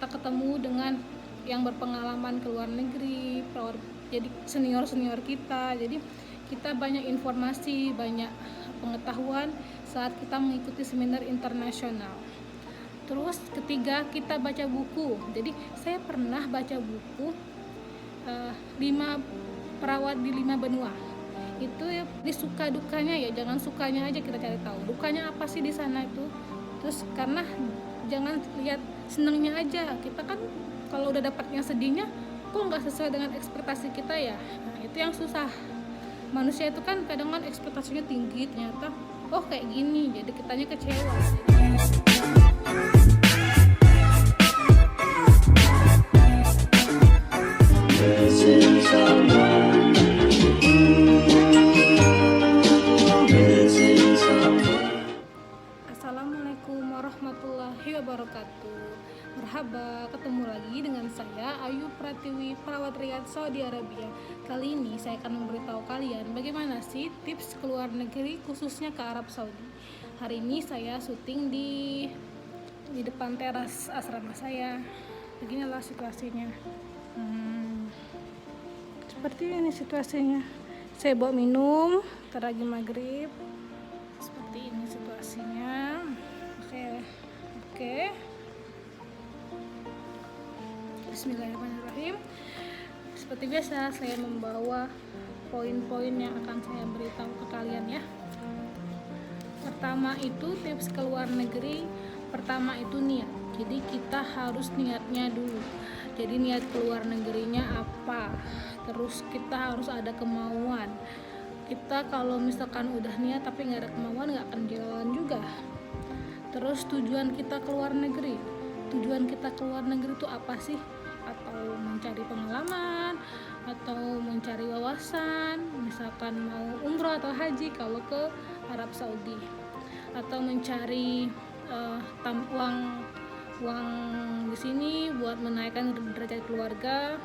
kita ketemu dengan yang berpengalaman ke luar negeri, jadi senior kita. Jadi kita banyak informasi, banyak pengetahuan saat kita mengikuti seminar internasional. Terus ketiga, kita baca buku. Jadi saya pernah baca buku 5 perawat di 5 benua. Itu ya, di suka dukanya ya, jangan sukanya aja kita cari tahu. Dukanya apa sih di sana itu? Terus karena jangan lihat senangnya aja. Kita kan kalau udah dapat yang sedihnya, kok nggak sesuai dengan ekspektasi kita ya. Nah, itu yang susah. Manusia itu kan kadang kan ekspektasinya tinggi, ternyata oh kayak gini, jadi kitanya kecewa. Assalamualaikum warahmatullahi wabarakatuh. Merhaba, ketemu lagi dengan saya Ayu Pratiwi, perawat Riyadh, Saudi Arabia. Kali ini saya akan memberitahu kalian bagaimana sih tips ke luar negeri, khususnya ke Arab Saudi. Hari ini saya syuting di depan teras asrama saya. Beginilah situasinya. Seperti ini situasinya. Saya bawa minum, lagi maghrib. Seperti ini situasinya. Oke. Bismillahirrahmanirrahim. Seperti biasa, saya membawa poin-poin yang akan saya beritahu ke kalian ya. Pertama itu tips ke luar negeri. Pertama itu niat. Jadi kita harus niatnya dulu. Jadi niat keluar negerinya apa? Terus kita harus ada kemauan. Kita kalau misalkan udah niat tapi nggak ada kemauan, nggak akan jalan juga. Terus tujuan kita keluar negeri. Tujuan kita keluar negeri itu apa sih? Atau mencari pengalaman, atau mencari wawasan, misalkan mau umroh atau haji kalau ke Arab Saudi, atau mencari uang di sini buat menaikkan derajat keluarga.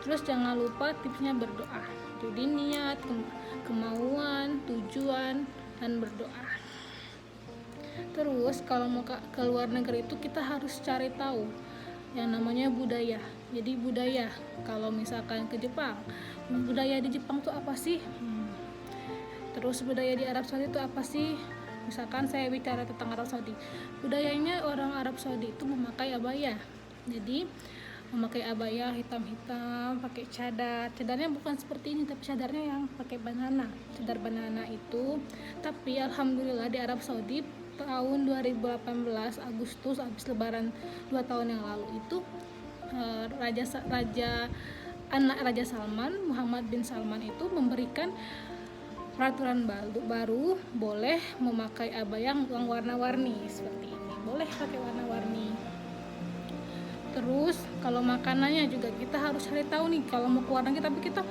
Terus jangan lupa tipsnya berdoa. Jadi niat, kemauan, tujuan, dan berdoa. Terus kalau mau ke luar negeri itu kita harus cari tahu yang namanya budaya. Jadi budaya, kalau misalkan ke Jepang, budaya di Jepang itu apa sih? Terus budaya di Arab Saudi itu apa sih? Misalkan saya bicara tentang Arab Saudi, budayanya orang Arab Saudi itu memakai abaya. Jadi memakai abaya hitam-hitam, pakai cadar. Cadarnya bukan seperti ini, tapi cadarnya yang pakai banana. Cadar banana itu. Tapi alhamdulillah di Arab Saudi tahun 2018 Agustus, habis lebaran 2 tahun yang lalu itu anak Raja Salman, Muhammad bin Salman itu memberikan peraturan baru boleh memakai abaya yang warna-warni seperti ini. Boleh pakai warna-warni. Terus kalau makanannya juga kita harus cari tahu nih, kalau mau keluar negeri tapi kita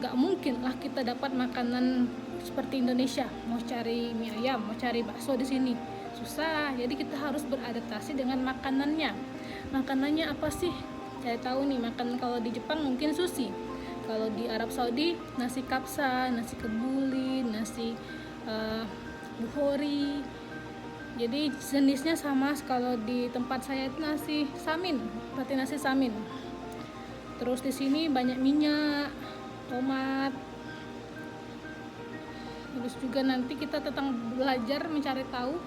nggak mungkin lah kita dapat makanan seperti Indonesia. Mau cari mie ayam, mau cari bakso di sini susah. Jadi kita harus beradaptasi dengan makanannya. Makanannya apa sih? Cari tahu nih, makan kalau di Jepang mungkin sushi. Kalau di Arab Saudi nasi kapsa, nasi kebuli, nasi bukhori. Jadi jenisnya sama. Kalau di tempat saya itu nasi samin, berarti nasi samin. Terus di sini banyak minyak, tomat. Terus juga nanti kita tentang belajar mencari tahu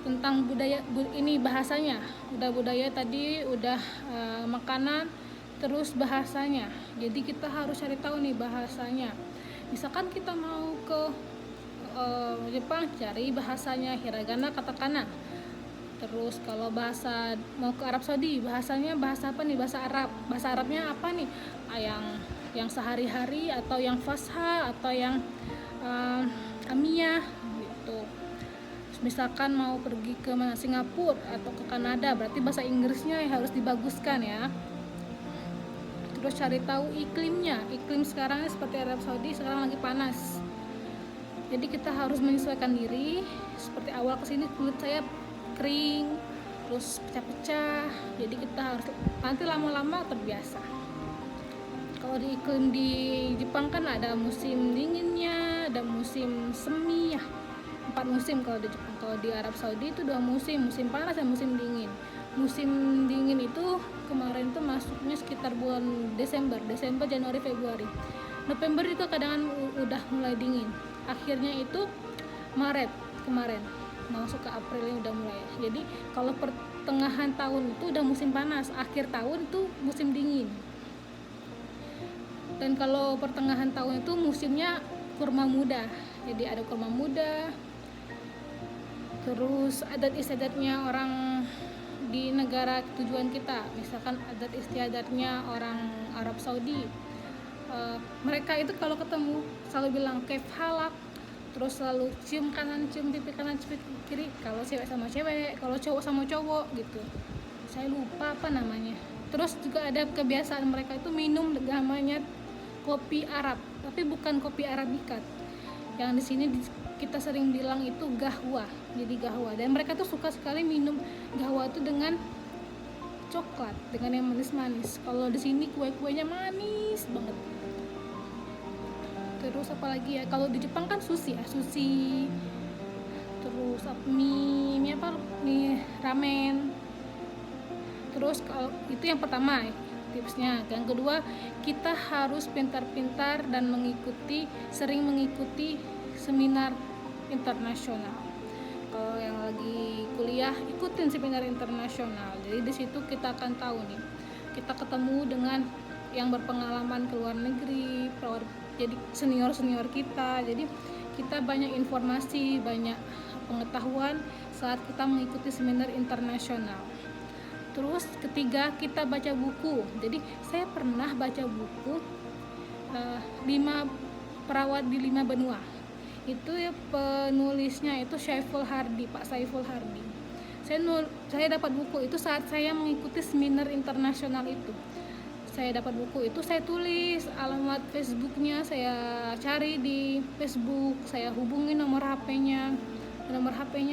tentang budaya ini, bahasanya. Udah budaya tadi, udah makanan, terus bahasanya. Jadi kita harus cari tahu nih bahasanya. Misalkan kita mau ke Jepang, cari bahasanya, hiragana, katakana. Terus kalau mau ke Arab Saudi, bahasanya bahasa apa nih? Bahasa Arab. Bahasa Arabnya apa nih? Yang sehari-hari, atau yang fasha, atau yang amiyah gitu. Misalkan mau pergi ke Singapura atau ke Kanada, berarti bahasa Inggrisnya harus dibaguskan ya. Terus cari tahu iklimnya. Iklim sekarang seperti Arab Saudi sekarang lagi panas. Jadi kita harus menyesuaikan diri. Seperti awal kesini kulit saya kering, terus pecah-pecah. Jadi kita harus nanti lama-lama terbiasa. Kalau di iklim di Jepang kan ada musim dinginnya, ada musim semi ya. 4 musim kalau di Jepang. Kalau di Arab Saudi itu 2 musim, musim panas dan musim dingin. musim dingin itu kemarin tuh masuknya sekitar bulan Desember, Januari, Februari. November juga kadang udah mulai dingin. Akhirnya itu Maret kemarin masuk ke April ini udah mulai. Jadi kalau pertengahan tahun itu udah musim panas, akhir tahun tuh musim dingin. Dan kalau pertengahan tahun itu musimnya kurma muda. Jadi ada kurma muda. Terus adat istiadatnya orang di negara tujuan kita, misalkan adat istiadatnya orang Arab Saudi, mereka itu kalau ketemu selalu bilang kef halak, terus selalu cium kanan, cium pipi kanan, cium pipi kiri, kalau cewek sama cewek, kalau cowok sama cowok gitu. Saya lupa apa namanya. Terus juga ada kebiasaan mereka itu minum namanya kopi Arab, tapi bukan kopi Arabica. Yang di sini kita sering bilang itu gahwa. Jadi gahwa, dan mereka tuh suka sekali minum gahwa itu dengan coklat, dengan yang manis-manis. Kalau di sini kue-kuenya manis banget. Terus apalagi ya, kalau di Jepang kan sushi ya, sushi. Terus mie apa? Mie ramen. Terus kalau itu yang pertama tipsnya. Yang kedua, kita harus pintar-pintar dan sering mengikuti seminar internasional. Kalau yang lagi kuliah, ikutin seminar internasional. Jadi di situ kita akan tahu nih, kita ketemu dengan yang berpengalaman ke luar negeri, jadi senior kita. Jadi kita banyak informasi, banyak pengetahuan saat kita mengikuti seminar internasional. Terus ketiga, kita baca buku. Jadi saya pernah baca buku 5 perawat di 5 benua. Itu ya penulisnya itu Pak Saiful Hardi. Saya dapat buku itu saat saya mengikuti seminar internasional itu. Saya dapat buku itu, saya tulis alamat Facebooknya, saya cari di Facebook, saya hubungi nomor HP-nya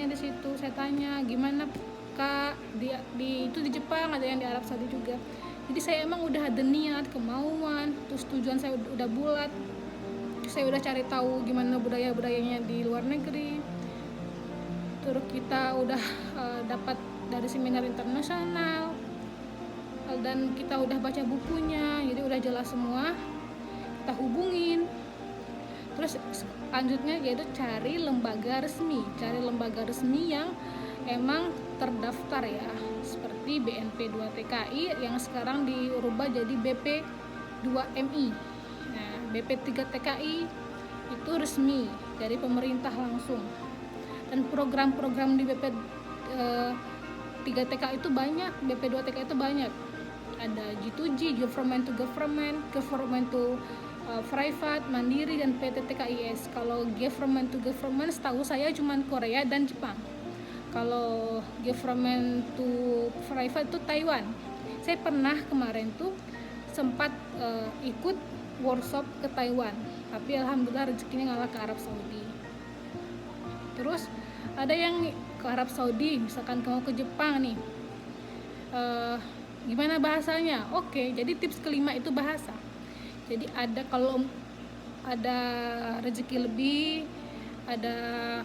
di situ. Saya tanya, gimana Kak, itu di Jepang, ada yang di Arab Saudi juga. Jadi saya emang udah ada niat, kemauan, terus tujuan saya udah bulat. Saya udah cari tahu gimana budayanya di luar negeri. Terus kita udah dapat dari seminar internasional, dan kita udah baca bukunya, jadi udah jelas semua. Kita hubungin. Terus lanjutnya yaitu cari lembaga resmi yang emang terdaftar ya, seperti BNP 2 TKI yang sekarang dirubah jadi BP 2 MI. Nah, BP 3 TKI itu resmi dari pemerintah langsung. Dan program-program di BP 3 TKI itu banyak, BP 2 TKI itu banyak. Ada G2G, government to government, government to private, mandiri, dan PT TKIS. Kalau government to government setahu saya cuma Korea dan Jepang. Kalau government to private itu Taiwan. Saya pernah kemarin tuh sempat ikut workshop ke Taiwan, tapi alhamdulillah rezekinya ngalah ke Arab Saudi. Terus ada yang ke Arab Saudi, misalkan mau ke Jepang nih, gimana bahasanya? Oke, jadi tips kelima itu bahasa. Jadi kalau ada rezeki lebih, ada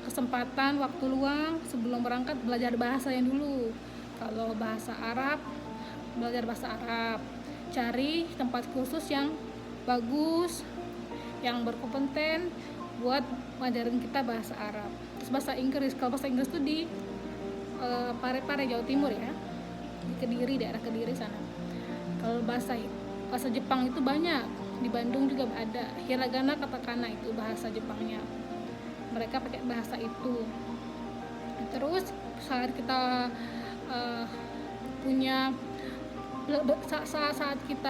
kesempatan, waktu luang sebelum berangkat, belajar bahasanya dulu. Kalau bahasa Arab, belajar bahasa Arab. Cari tempat kursus yang bagus, yang berkompeten buat ngajarin kita bahasa Arab. Terus bahasa Inggris, kalau bahasa Inggris itu di Parepare, Jawa Timur ya, di Kediri, daerah Kediri sana. Kalau bahasa Jepang itu banyak, di Bandung juga ada hiragana, katakana, itu bahasa Jepangnya, mereka pakai bahasa itu. Terus saat kita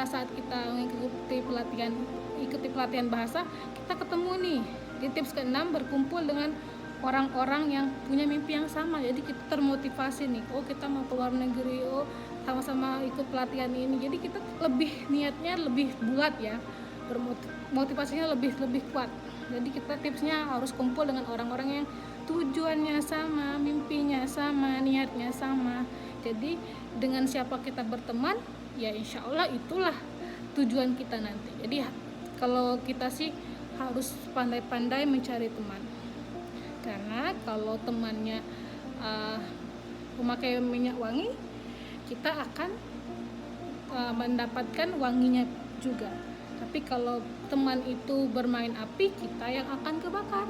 saat kita ikuti pelatihan bahasa, kita ketemu nih di tips ke-6, berkumpul dengan orang-orang yang punya mimpi yang sama. Jadi kita termotivasi nih, kita mau keluar negeri, sama-sama ikut pelatihan ini. Jadi kita niatnya lebih bulat ya, motivasinya lebih kuat. Jadi kita tipsnya harus kumpul dengan orang-orang yang tujuannya sama, mimpinya sama, niatnya sama. Jadi dengan siapa kita berteman, ya insya Allah itulah tujuan kita nanti. Jadi kalau kita sih harus pandai-pandai mencari teman. Karena kalau temannya memakai minyak wangi, kita akan mendapatkan wanginya juga. Tapi kalau teman itu bermain api, kita yang akan kebakar.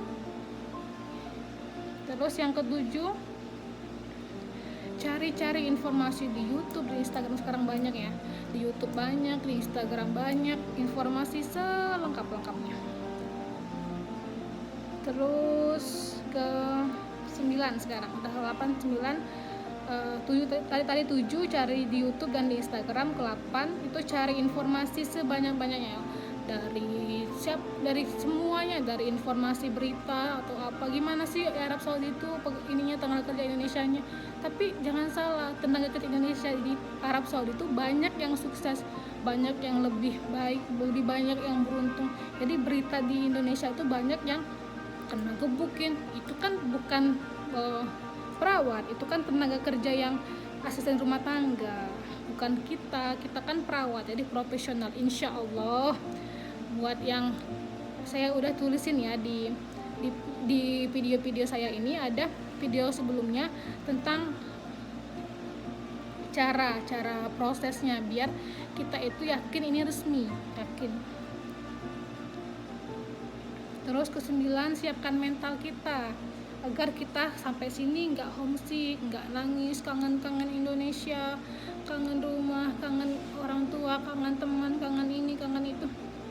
Terus yang ketujuh, cari-cari informasi di YouTube, di Instagram sekarang banyak ya. Di YouTube banyak, di Instagram banyak, informasi selengkap-lengkapnya. Terus ke 9 sekarang, udah 8, 9, 7 cari di YouTube dan di Instagram. Ke 8 itu cari informasi sebanyak-banyaknya dari semuanya, dari informasi berita atau apa, gimana sih Arab Saudi itu ininya tenaga kerja Indonesianya. Tapi jangan salah, tenaga kerja Indonesia di Arab Saudi itu banyak yang sukses, banyak yang lebih baik, lebih banyak yang beruntung. Jadi berita di Indonesia itu banyak yang kena gebukin, itu kan bukan perawat, itu kan tenaga kerja yang asisten rumah tangga, bukan kita kan perawat, jadi profesional. Insya Allah buat yang saya udah tulisin ya di video-video saya ini, ada video sebelumnya tentang cara prosesnya biar kita itu yakin ini resmi, yakin. Terus ke 9, siapkan mental kita agar kita sampai sini nggak homesick, nggak nangis, kangen Indonesia, kangen rumah, kangen orang tua, kangen teman, kangen ini, kangen itu.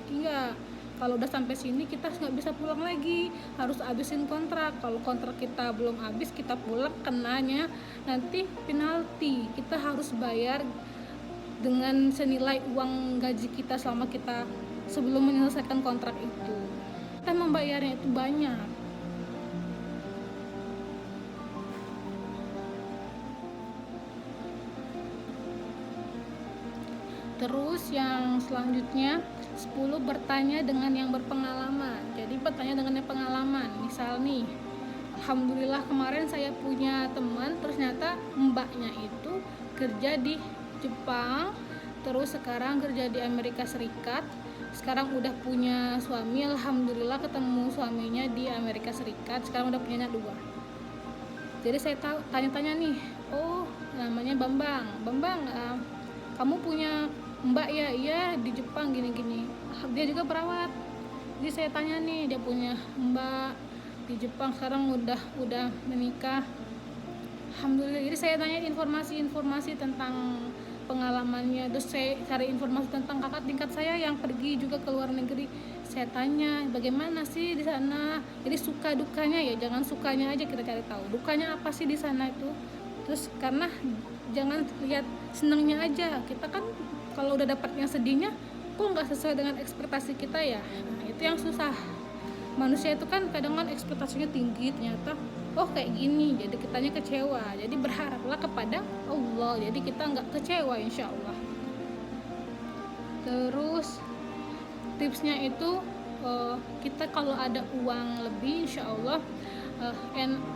Enggak, kalau udah sampai sini kita nggak bisa pulang lagi, harus habisin kontrak. Kalau kontrak kita belum habis, kita pulang, kenanya nanti penalti, kita harus bayar dengan senilai uang gaji kita selama kita sebelum menyelesaikan kontrak itu. Kita membayarnya itu banyak. Terus yang selanjutnya 10, bertanya dengan yang berpengalaman. Jadi bertanya dengan yang pengalaman. Misal nih, alhamdulillah kemarin saya punya teman, ternyata mbaknya itu kerja di Jepang, terus sekarang kerja di Amerika Serikat. Sekarang udah punya suami, alhamdulillah ketemu suaminya di Amerika Serikat. Sekarang udah punya 2. Jadi saya tanya-tanya nih, oh namanya Bambang, kamu punya mbak ya? Iya, di Jepang gini-gini. Dia juga perawat. Jadi saya tanya nih, dia punya mbak di Jepang, sekarang udah menikah, alhamdulillah. Jadi saya tanya informasi tentang pengalamannya. Terus saya cari informasi tentang kakak tingkat saya yang pergi juga ke luar negeri. Saya tanya bagaimana sih di sana. Jadi suka dukanya ya, jangan sukanya aja kita cari tahu, dukanya apa sih di sana itu. Terus karena jangan lihat senangnya aja. Kita kan kalau udah dapat yang sedihnya kok nggak sesuai dengan ekspektasi kita ya. Nah, itu yang susah. Manusia itu kan kadang ekspektasinya tinggi, ternyata oh kayak gini, jadi kitanya kecewa. Jadi berharaplah kepada Allah, jadi kita nggak kecewa insya Allah. Terus tipsnya itu kita kalau ada uang lebih insya Allah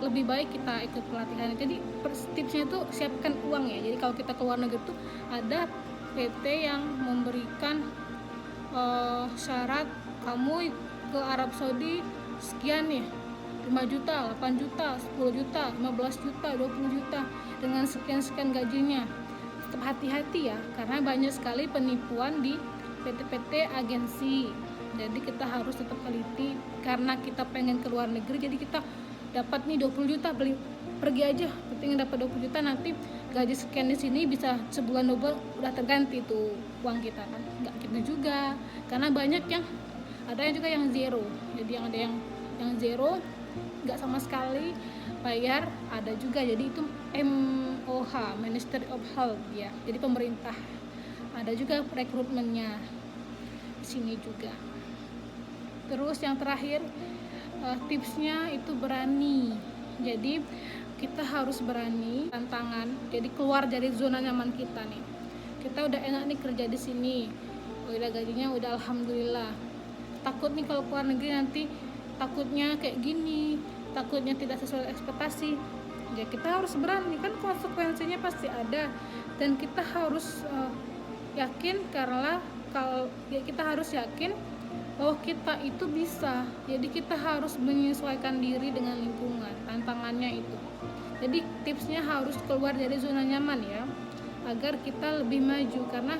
lebih baik kita ikut pelatihan. Jadi tipsnya itu siapkan uang ya. Jadi kalau kita ke luar negeri itu ada PT yang memberikan syarat, kamu ke Arab Saudi sekian nih, 5 juta, 8 juta, 10 juta, 15 juta, 20 juta dengan sekian gajinya. Tetap hati-hati ya, karena banyak sekali penipuan di PT-PT agensi. Jadi kita harus tetap teliti, karena kita pengen ke luar negeri, jadi kita dapat nih 20 juta, pergi aja, penting dapat 20 juta, nanti gaji sekian di sini bisa sebulan double, udah terganti tuh uang kita kan. Nggak gitu juga, karena banyak yang ada yang juga yang zero. Jadi yang ada yang zero nggak sama sekali bayar, ada juga. Jadi itu MOH, Ministry of Health ya, jadi pemerintah. Ada juga rekrutmennya di sini juga. Terus yang terakhir tipsnya itu berani. Jadi kita harus berani tantangan, jadi keluar dari zona nyaman kita nih. Kita udah enak nih kerja di sini, udah gajinya udah alhamdulillah. Takut nih kalau keluar negeri nanti takutnya kayak gini, takutnya tidak sesuai ekspektasi. Ya kita harus berani, kan konsekuensinya pasti ada, dan kita harus yakin, karena kalau ya kita harus yakin bahwa kita itu bisa. Jadi kita harus menyesuaikan diri dengan lingkungan, tantangannya itu. Jadi tipsnya harus keluar dari zona nyaman ya, agar kita lebih maju. Karena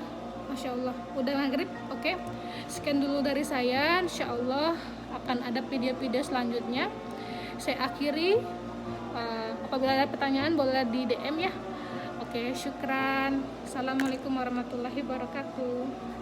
Masya Allah udah maghrib. Oke, sekian dulu dari saya. Insya Allah akan ada video-video selanjutnya. Saya akhiri. Apabila ada pertanyaan boleh di DM ya. Oke, syukran. Assalamualaikum warahmatullahi wabarakatuh.